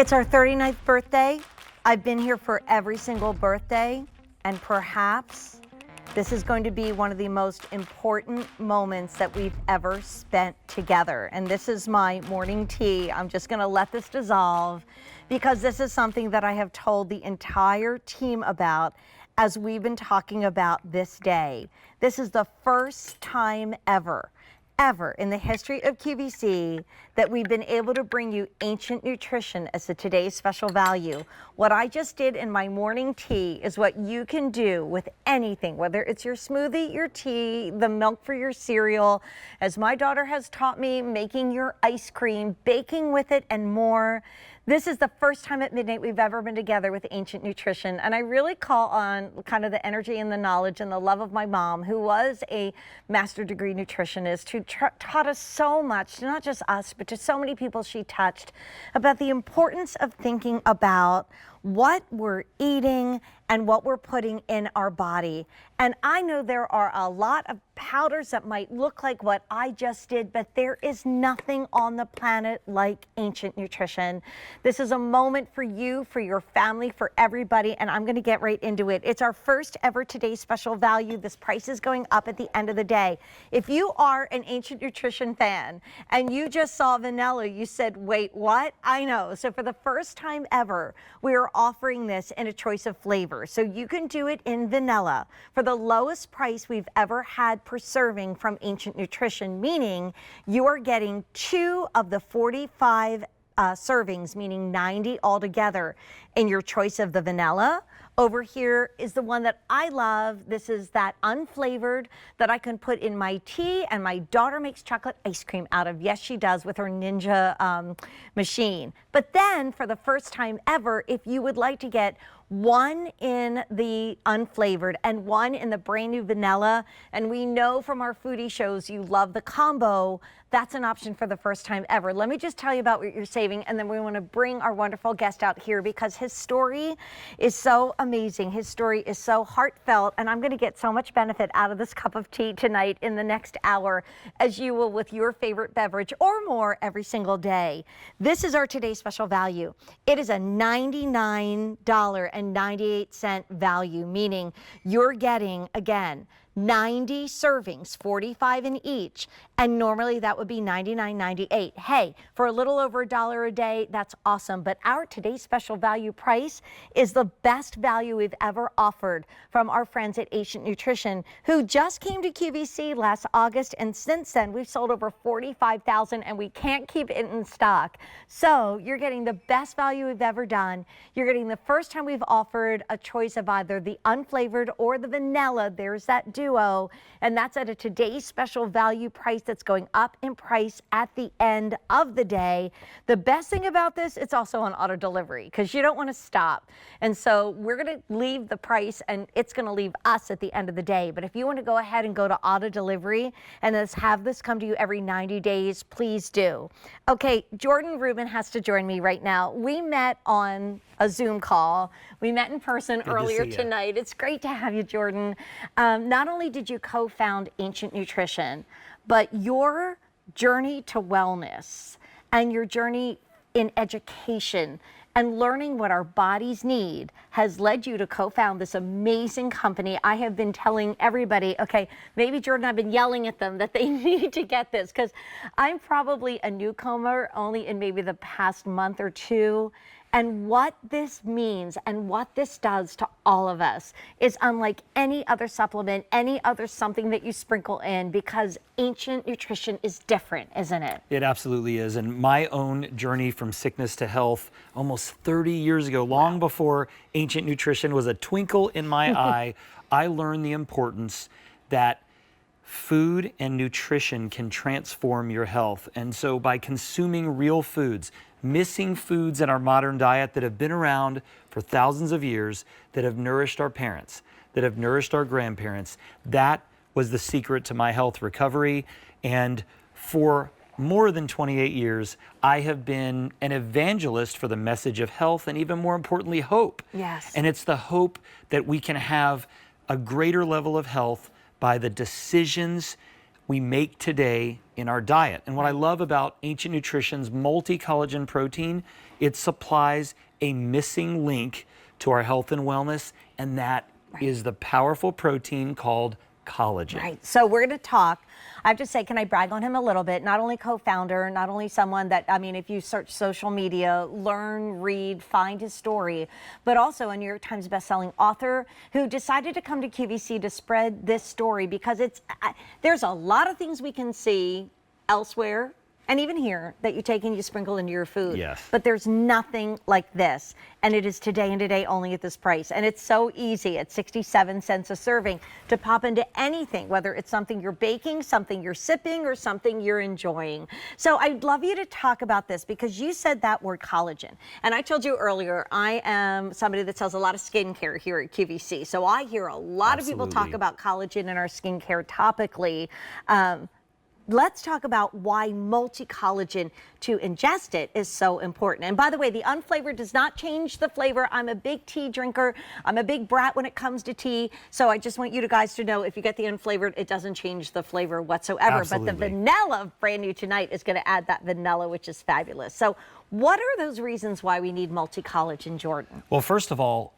It's our 39th birthday. I've been here for every single birthday, and perhaps this is going to be one of the most important moments that we've ever spent together. And this is my morning tea. I'm just going to let this dissolve because this is something that I have told the entire team about as we've been talking about this day. This is the first time ever in the history of QVC that we've been able to bring you Ancient Nutrition as a today's special value. What I just did in my morning tea is what you can do with anything, whether it's your smoothie, your tea, the milk for your cereal, as my daughter has taught me, making your ice cream, baking with it, and more. This is the first time at midnight we've ever been together with Ancient Nutrition, and I really call on kind of the energy and the knowledge and the love of my mom, who was a master degree nutritionist, who taught us so much, not just us, but to so many people she touched, about the importance of thinking about what we're eating and what we're putting in our body. And I know there are a lot of powders that might look like what I just did, but there is nothing on the planet like Ancient Nutrition. This is a moment for you, for your family, for everybody, and I'm gonna get right into it. It's our first ever today's special value. This price is going up at the end of the day. If you are an Ancient Nutrition fan and you just saw vanilla, you said, wait, what? I know. So for the first time ever, we are offering this in a choice of flavors. So you can do it in vanilla for the lowest price we've ever had per serving from Ancient Nutrition, meaning you are getting 2 of the 45 servings, meaning 90 altogether, in your choice of the vanilla. Over here is the one that I love. This is that unflavored that I can put in my tea, and my daughter makes chocolate ice cream out of. Yes, she does, with her Ninja machine. But then for the first time ever, if you would like to get 1 in the unflavored and 1 in the brand new vanilla, and we know from our foodie shows you love the combo, that's an option for the first time ever. Let me just tell you about what you're saving, and then we want to bring our wonderful guest out here because his story is so amazing. His story is so heartfelt, and I'm going to get so much benefit out of this cup of tea tonight in the next hour, as you will with your favorite beverage or more every single day. This is our today's special value. It is a $99.98 value, meaning you're getting, again, 90 servings, 45 in each, and normally that would be $99.98. Hey, for a little over $1 a day, that's awesome. But our today's special value price is the best value we've ever offered from our friends at Ancient Nutrition, who just came to QVC last August, and since then we've sold over 45,000, and we can't keep it in stock. So you're getting the best value we've ever done. You're getting the first time we've offered a choice of either the unflavored or the vanilla. There's that duo, and that's at a today's special value price that's going up in price at the end of the day. The best thing about this, it's also on auto delivery because you don't want to stop. And so we're going to leave the price, and it's going to leave us at the end of the day. But if you want to go ahead and go to auto delivery and have this come to you every 90 days, please do. Okay, Jordan Rubin has to join me right now. We met on a Zoom call. We met in person earlier tonight. It's great to have you, Jordan. Not only did you co-found Ancient Nutrition, but your journey to wellness and your journey in education and learning what our bodies need has led you to co-found this amazing company. I have been telling everybody, okay, maybe Jordan, I've been yelling at them that they need to get this because I'm probably a newcomer only in maybe the past month or two. And what this means and what this does to all of us is unlike any other supplement, any other something that you sprinkle in, because Ancient Nutrition is different, isn't it? It absolutely is. And my own journey from sickness to health almost 30 years ago, long before Ancient Nutrition was a twinkle in my eye, I learned the importance that food and nutrition can transform your health. And so by consuming real foods, missing foods in our modern diet that have been around for thousands of years, that have nourished our parents, that have nourished our grandparents, that was the secret to my health recovery. And for more than 28 years, I have been an evangelist for the message of health and, even more importantly, hope. Yes. And it's the hope that we can have a greater level of health by the decisions we make today in our diet. And what I love about Ancient Nutrition's multi-collagen protein, it supplies a missing link to our health and wellness, and that is the powerful protein called collagen. Right. So we're going to talk. I have to say, can I brag on him a little bit? Not only co-founder, not only someone that, I mean, if you search social media, learn, read, find his story, but also a New York Times bestselling author who decided to come to QVC to spread this story because there's a lot of things we can see elsewhere and even here that you take and you sprinkle into your food. Yes. But there's nothing like this. And it is today and today only at this price. And it's so easy at 67 cents a serving to pop into anything, whether it's something you're baking, something you're sipping, or something you're enjoying. So I'd love you to talk about this because you said that word collagen. And I told you earlier, I am somebody that sells a lot of skincare here at QVC. So I hear a lot of people talk about collagen in our skincare topically. Let's talk about why multi-collagen to ingest it is so important. And by the way, the unflavored does not change the flavor. I'm a big tea drinker. I'm a big brat when it comes to tea. So I just want you guys to know if you get the unflavored, it doesn't change the flavor whatsoever. Absolutely. But the vanilla brand new tonight is going to add that vanilla, which is fabulous. So what are those reasons why we need multi-collagen, Jordan? Well, first of all,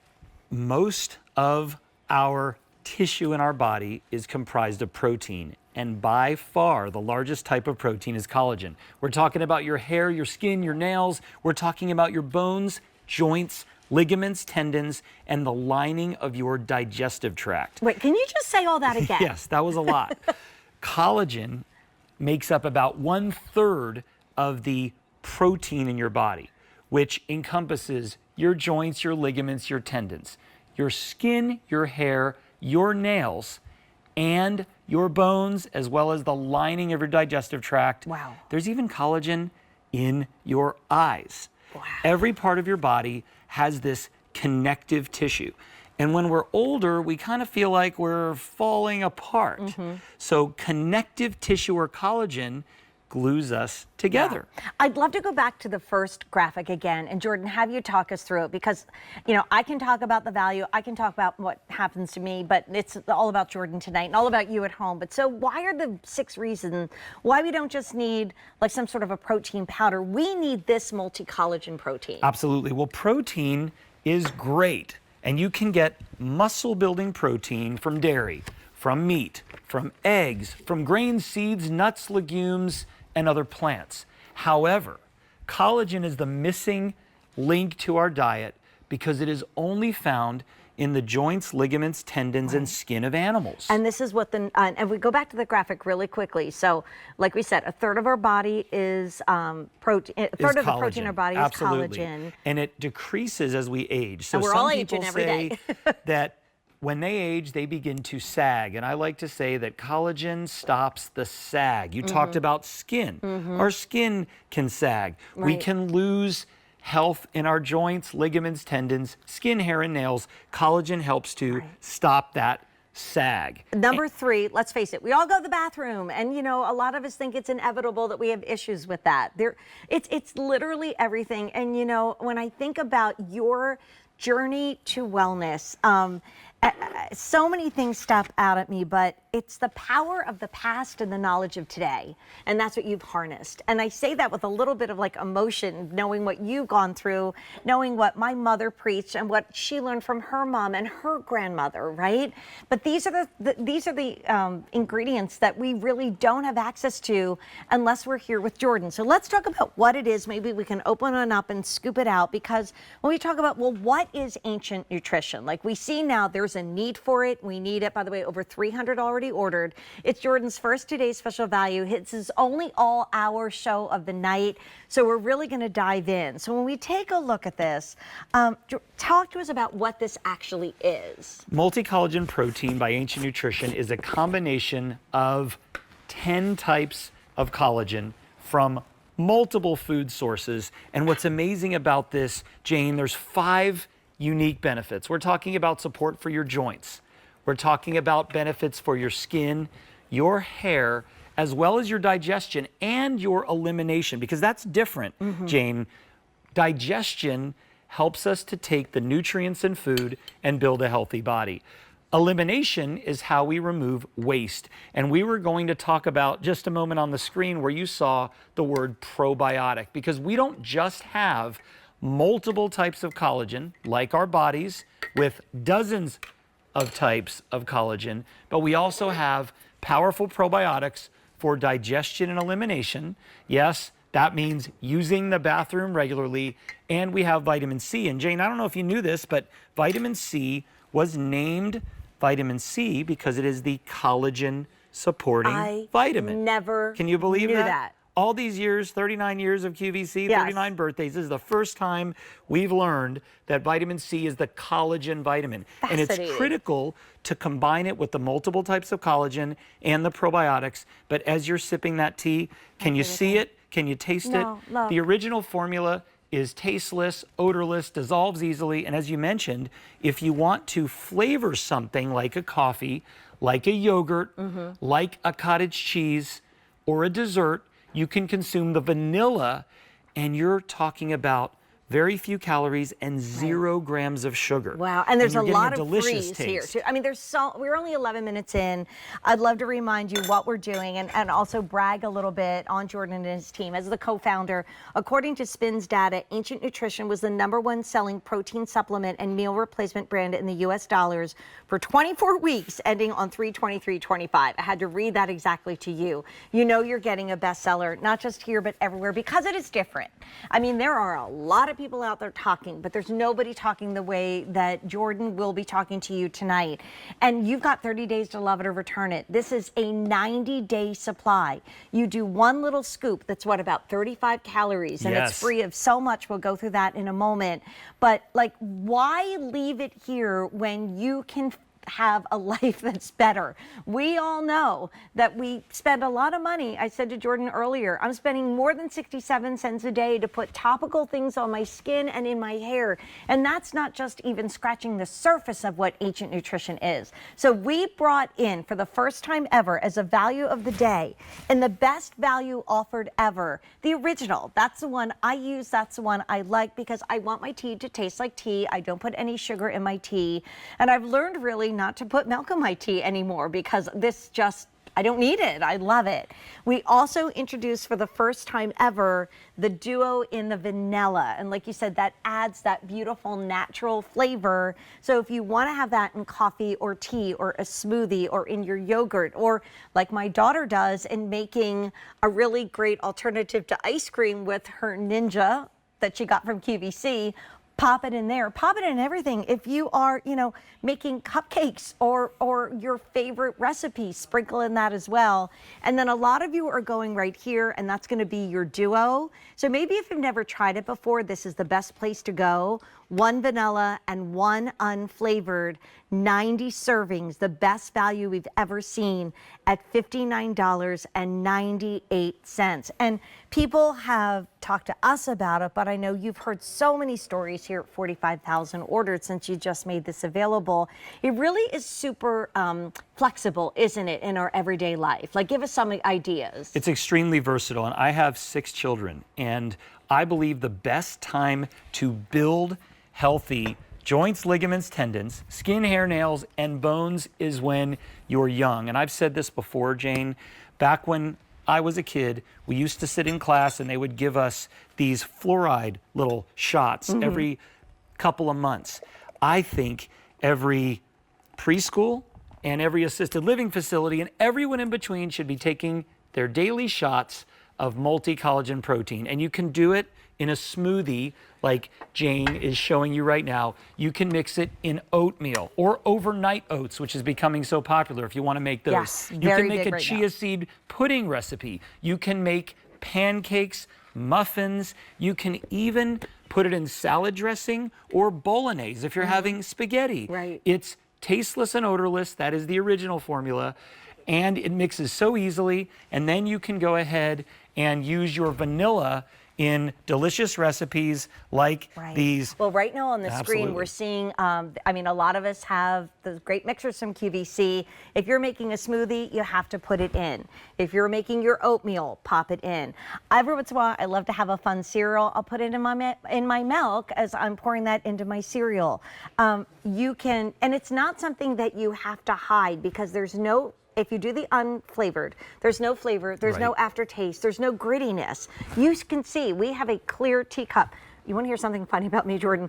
most of our tissue in our body is comprised of protein. And by far, the largest type of protein is collagen. We're talking about your hair, your skin, your nails. We're talking about your bones, joints, ligaments, tendons, and the lining of your digestive tract. Wait, can you just say all that again? Yes, that was a lot. Collagen makes up about 1/3 of the protein in your body, which encompasses your joints, your ligaments, your tendons, your skin, your hair, your nails, and your bones, as well as the lining of your digestive tract. Wow. There's even collagen in your eyes. Wow. Every part of your body has this connective tissue. And when we're older, we kind of feel like we're falling apart. So connective tissue or collagen glues us together. Yeah. I'd love to go back to the first graphic again. And Jordan, have you talk us through it? Because, you know, I can talk about the value, I can talk about what happens to me, but it's all about Jordan tonight and all about you at home. But so why are the 6 reasons why we don't just need like some sort of a protein powder? We need this multi-collagen protein. Absolutely. Well, protein is great. And you can get muscle building protein from dairy, from meat, from eggs, from grains, seeds, nuts, legumes, and other plants. However, collagen is the missing link to our diet because it is only found in the joints, ligaments, tendons, and skin of animals. And this is what and we go back to the graphic really quickly. So, like we said, 1/3 of our body is protein. 1/3 of the protein in our body is collagen. And it decreases as we age. So and we're some all people aging every say day. that when they age, they begin to sag. And I like to say that collagen stops the sag. You talked about skin. Our skin can sag. We can lose health in our joints, ligaments, tendons, skin, hair, and nails. Collagen helps to stop that sag. Number 3, let's face it, we all go to the bathroom, and you know, a lot of us think it's inevitable that we have issues with that. It's literally everything. And you know, when I think about your journey to wellness, so many things step out at me, but it's the power of the past and the knowledge of today. And that's what you've harnessed. And I say that with a little bit of like emotion, knowing what you've gone through, knowing what my mother preached and what she learned from her mom and her grandmother, right? But these are the ingredients that we really don't have access to unless we're here with Jordan. So let's talk about what it is. Maybe we can open it up and scoop it out, because when we talk about, well, what is Ancient Nutrition? Like we see now there's a need for it. We need it, by the way, over 300 already ordered. It's Jordan's first today's special value. This is only all-hour show of the night, so we're really going to dive in. So when we take a look at this, talk to us about what this actually is. Multi-collagen protein by Ancient Nutrition is a combination of 10 types of collagen from multiple food sources. And what's amazing about this, Jane, there's 5 unique benefits. We're talking about support for your joints. We're talking about benefits for your skin, your hair, as well as your digestion and your elimination, because that's different, Jane. Digestion helps us to take the nutrients in food and build a healthy body. Elimination is how we remove waste. And we were going to talk about just a moment on the screen where you saw the word probiotic, because we don't just have multiple types of collagen like our bodies with dozens of types of collagen, but we also have powerful probiotics for digestion and elimination. Yes, that means using the bathroom regularly, and we have vitamin C. And Jane, I don't know if you knew this, but vitamin C was named vitamin C because it is the collagen supporting vitamin. Never Can you believe knew that? that. All these years, 39 years of QVC, Yes. 39 birthdays, this is the first time we've learned that vitamin C is the collagen vitamin. And it's critical to combine it with the multiple types of collagen and the probiotics. But as you're sipping that tea, can you see it? Can you taste it? Look. The original formula is tasteless, odorless, dissolves easily. And as you mentioned, if you want to flavor something like a coffee, like a yogurt, like a cottage cheese, or a dessert, you can consume the vanilla, and you're talking about very few calories and 0 grams of sugar. Wow, and there's a lot of delicious freeze here too. I mean, we're only 11 minutes in. I'd love to remind you what we're doing and also brag a little bit on Jordan and his team. As the co-founder, according to Spin's data, Ancient Nutrition was the #1 selling protein supplement and meal replacement brand in the US dollars for 24 weeks, ending on 3/23/25. I had to read that exactly to you. You know you're getting a bestseller, not just here, but everywhere, because it is different. I mean, there are a lot of people out there talking, but there's nobody talking the way that Jordan will be talking to you tonight. And you've got 30 days to love it or return it. This is a 90-day supply. You do one little scoop that's about 35 calories, and it's free of so much. We'll go through that in a moment. But like, why leave it here when you can have a life that's better? We all know that we spend a lot of money. I said to Jordan earlier, I'm spending more than 67 cents a day to put topical things on my skin and in my hair. And that's not just even scratching the surface of what Ancient Nutrition is. So we brought in, for the first time ever, as a value of the day, and the best value offered ever, the original. That's the one I use. That's the one I like, because I want my tea to taste like tea. I don't put any sugar in my tea. And I've learned really not to put milk in my tea anymore, because I don't need it. I love it. We also introduced for the first time ever the duo in the vanilla. And like you said, that adds that beautiful natural flavor. So if you want to have that in coffee or tea or a smoothie or in your yogurt, or like my daughter does in making a really great alternative to ice cream with her Ninja that she got from QVC, pop it in there, pop it in everything. If you are, making cupcakes or your favorite recipe, sprinkle in that as well. And then a lot of you are going right here, and that's gonna be your duo. So maybe if you've never tried it before, this is the best place to go. 1 vanilla and 1 unflavored, 90 servings, the best value we've ever seen at $59.98. And people have talked to us about it, but I know you've heard so many stories here at 45,000 ordered since you just made this available. It really is super flexible, isn't it, in our everyday life? Like, give us some ideas. It's extremely versatile, and I have 6 children, and I believe the best time to build healthy joints, ligaments, tendons, skin, hair, nails, and bones is when you're young. And I've said this before, Jane, back when I was a kid, we used to sit in class and they would give us these fluoride little shots every couple of months. I think every preschool and every assisted living facility and everyone in between should be taking their daily shots of multi-collagen protein. And you can do it in a smoothie like Jane is showing you right now. You can mix it in oatmeal or overnight oats, which is becoming so popular if you want to make those. Yes, you very can make big a right chia now. seed pudding recipe. You can make pancakes, muffins. You can even put it in salad dressing or bolognese if you're having spaghetti. Right. It's tasteless and odorless. That is the original formula. And it mixes so easily. And then you can go ahead and use your vanilla in delicious recipes like Right. these. Well, right now on the screen, we're seeing, I mean, a lot of us have the great mixers from QVC. If you're making a smoothie, you have to put it in. If you're making your oatmeal, pop it in. Every once in a while, I love to have a fun cereal. I'll put it in my milk as I'm pouring that into my cereal. You can, and it's not something that you have to hide, because there's no, if you do the unflavored, there's no flavor, there's no aftertaste, there's no grittiness. You can see we have a clear teacup. You want to hear something funny about me, Jordan?